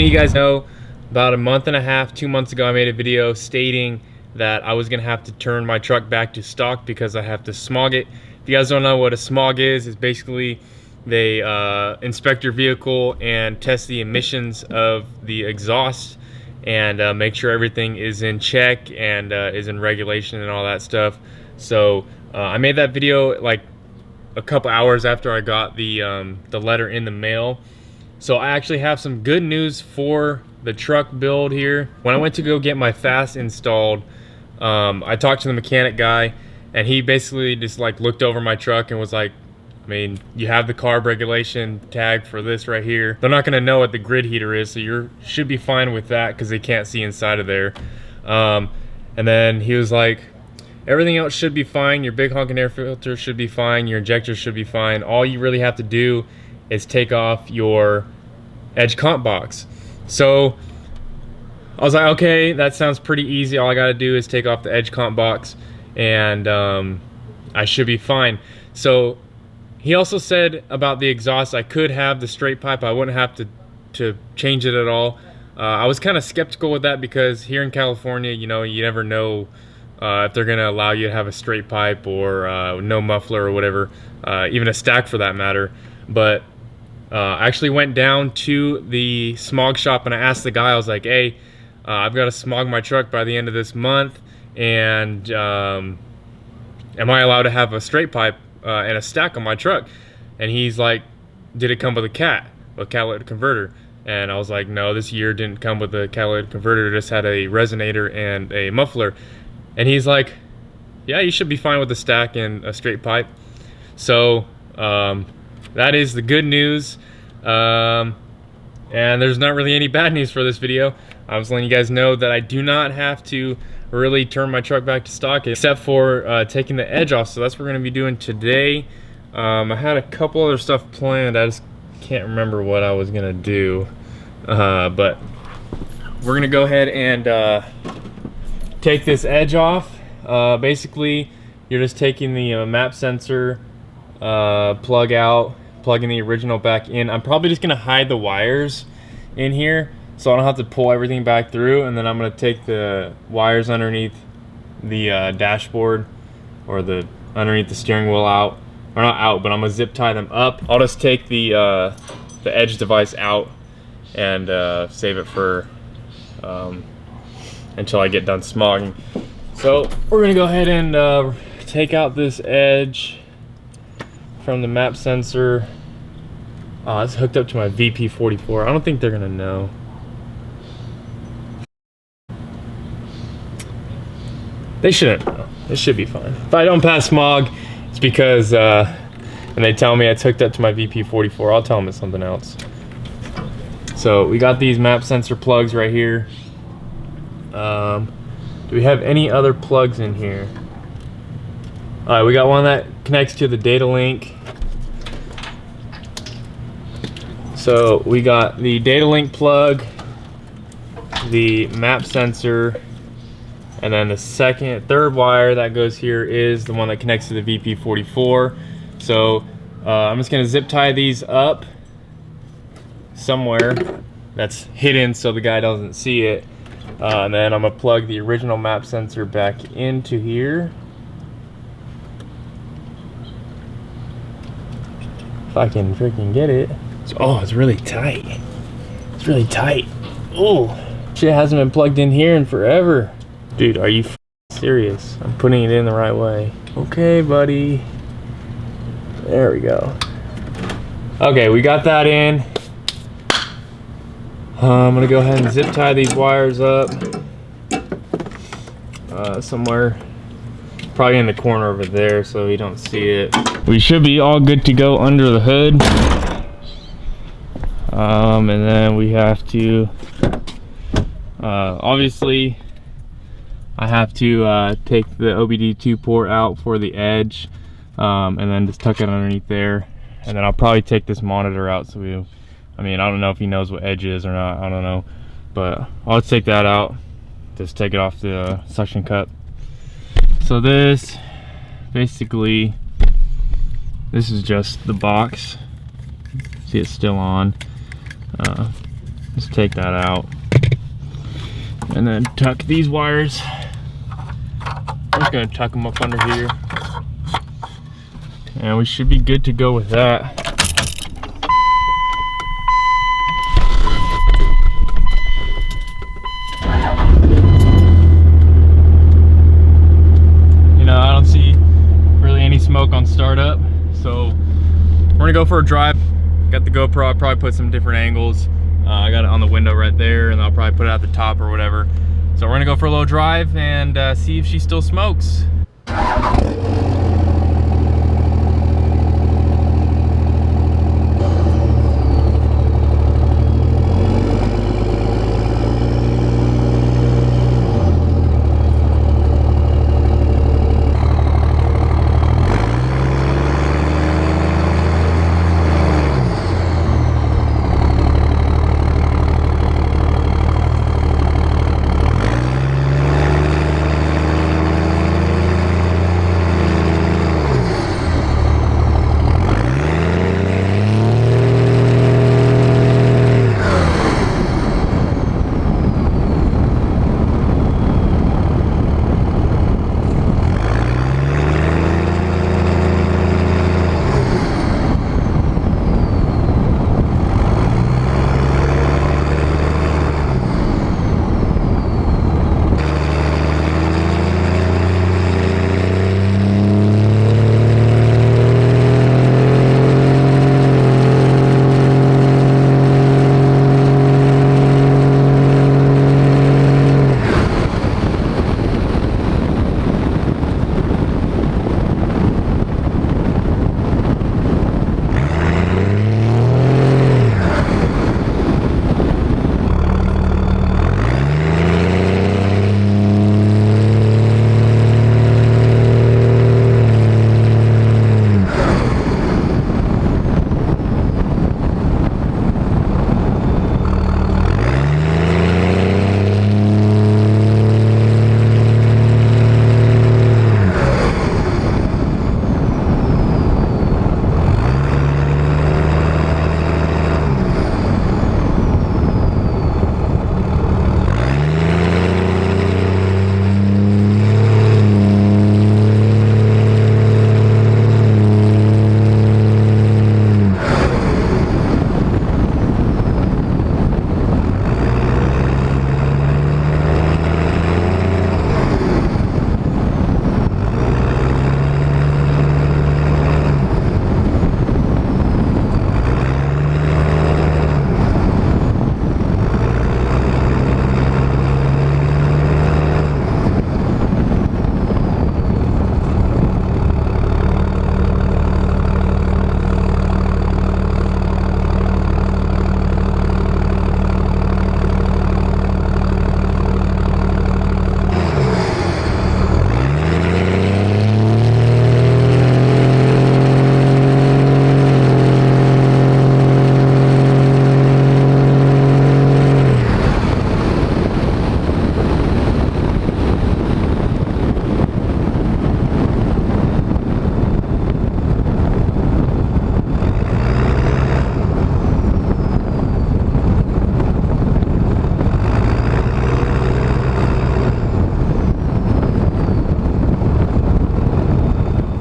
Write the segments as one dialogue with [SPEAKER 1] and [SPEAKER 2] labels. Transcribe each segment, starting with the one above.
[SPEAKER 1] letting you guys know, about a month and a half, 2 months ago, I made a video stating that I was gonna have to turn my truck back to stock because I have to smog it. If you guys don't know what a smog is, it's basically they inspect your vehicle and test the emissions of the exhaust and make sure everything is in check and is in regulation and all that stuff. So I made that video like a couple hours after I got the letter in the mail. So I actually have some good news for the truck build here. When I went to go get my FAST installed, I talked to the mechanic guy, and he basically just like looked over my truck and was like, I mean, you have the carb regulation tag for this right here. They're not gonna know what the grid heater is, so you should be fine with that because they can't see inside of there. And then he was like, everything else should be fine. Your big honking air filter should be fine. Your injectors should be fine. All you really have to do is take off your edge comp box. So I was like, okay, that sounds pretty easy. All I gotta do is take off the edge comp box and I should be fine. So he also said about the exhaust, I could have the straight pipe. I wouldn't have to change it at all. I was kind of skeptical with that because here in California, you know, you never know if they're gonna allow you to have a straight pipe or no muffler or whatever, even a stack for that matter. But I actually went down to the smog shop and I asked the guy, I was like, hey, I've got to smog my truck by the end of this month, and am I allowed to have a straight pipe and a stack on my truck? And he's like, did it come with a catalytic converter? And I was like, no, this year didn't come with a catalytic converter, it just had a resonator and a muffler. And he's like, yeah, you should be fine with a stack and a straight pipe. So that is the good news, and there's not really any bad news for this video. I was letting you guys know that I do not have to really turn my truck back to stock except for taking the edge off. So that's what we're going to be doing today. I had a couple other stuff planned. I just can't remember what I was going to do, but we're going to go ahead and take this edge off. Basically, you're just taking the map sensor plug out, plugging the original back in. I'm probably just gonna hide the wires in here so I don't have to pull everything back through, and then I'm gonna take the wires underneath the dashboard or underneath the steering wheel out, or not out, but I'm gonna zip tie them up. I'll just take the edge device out and save it for until I get done smogging. So we're gonna go ahead and take out this edge from the map sensor. Oh, it's hooked up to my VP44. I don't think they're gonna know. They shouldn't know. It should be fine. If I don't pass smog, it's because and they tell me it's hooked up to my VP44, I'll tell them it's something else. So we got these map sensor plugs right here. Do we have any other plugs in here? Alright, we got one that connects to the data link. So we got the data link plug, the map sensor, and then the third wire that goes here is the one that connects to the VP44. So I'm just gonna zip tie these up somewhere that's hidden so the guy doesn't see it. And then I'm gonna plug the original map sensor back into here. If I can freaking get it. Oh, it's really tight. It's really tight. Oh, shit hasn't been plugged in here in forever. Dude, are you serious? I'm putting it in the right way. Okay, buddy. There we go. Okay, we got that in. I'm gonna go ahead and zip tie these wires up somewhere, probably in the corner over there so you don't see it. We should be all good to go under the hood. And then we have to obviously I have to take the OBD2 port out for the edge, and then just tuck it underneath there, and then I'll probably take this monitor out. So I mean, I don't know if he knows what edge is or not, I don't know, but I'll just take that out, just take it off the suction cup. So this basically, this is just the box. See, it's still on. Just take that out. And then tuck these wires. I'm just gonna tuck them up under here. And we should be good to go with that. I don't see really any smoke on startup, so we're gonna go for a drive. Got the GoPro. I'll probably put some different angles. I got it on the window right there, and I'll probably put it at the top or whatever. So we're gonna go for a little drive and see if she still smokes.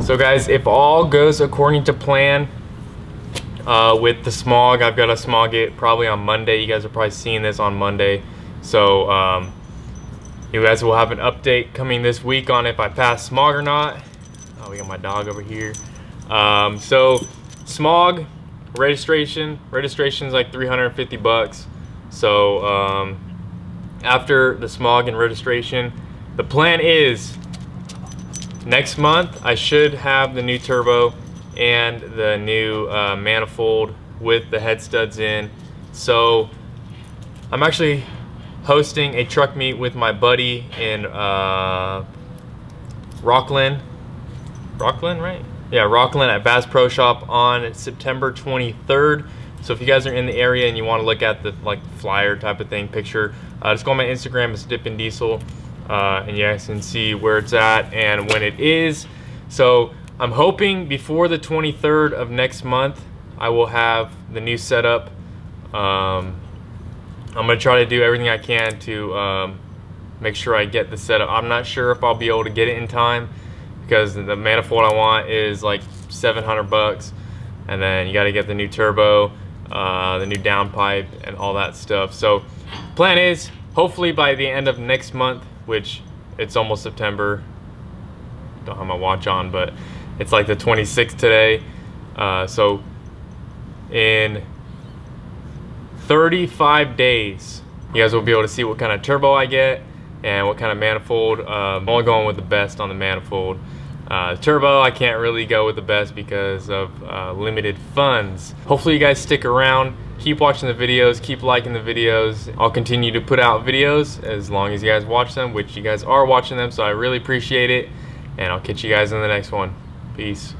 [SPEAKER 1] So guys, if all goes according to plan with the smog, I've got to smog it probably on Monday. You guys are probably seeing this on Monday. So you guys will have an update coming this week on if I pass smog or not. Oh, we got my dog over here. So smog registration's like 350 bucks. So after the smog and registration, the plan is next month I should have the new turbo and the new manifold with the head studs in. So I'm actually hosting a truck meet with my buddy in Rockland, right? Yeah, Rockland at Bass Pro Shop on September 23rd. So if you guys are in the area and you want to look at the flyer type of thing, picture, just go on my Instagram, it's Dippin' Diesel, and you guys can see where it's at and when it is. So I'm hoping before the 23rd of next month I will have the new setup I'm gonna try to do everything I can to make sure I get the setup. I'm not sure if I'll be able to get it in time because the manifold I want is like $700, and then you got to get the new turbo, the new downpipe, and all that stuff. So plan is hopefully by the end of next month, which it's almost September. Don't have my watch on, but it's like the 26th today. So in 35 days, you guys will be able to see what kind of turbo I get and what kind of manifold. I'm only going with the best on the manifold. Turbo, I can't really go with the best because of limited funds. Hopefully you guys stick around, keep watching the videos, keep liking the videos. I'll continue to put out videos as long as you guys watch them, which you guys are watching them, so I really appreciate it. And I'll catch you guys in the next one. Peace.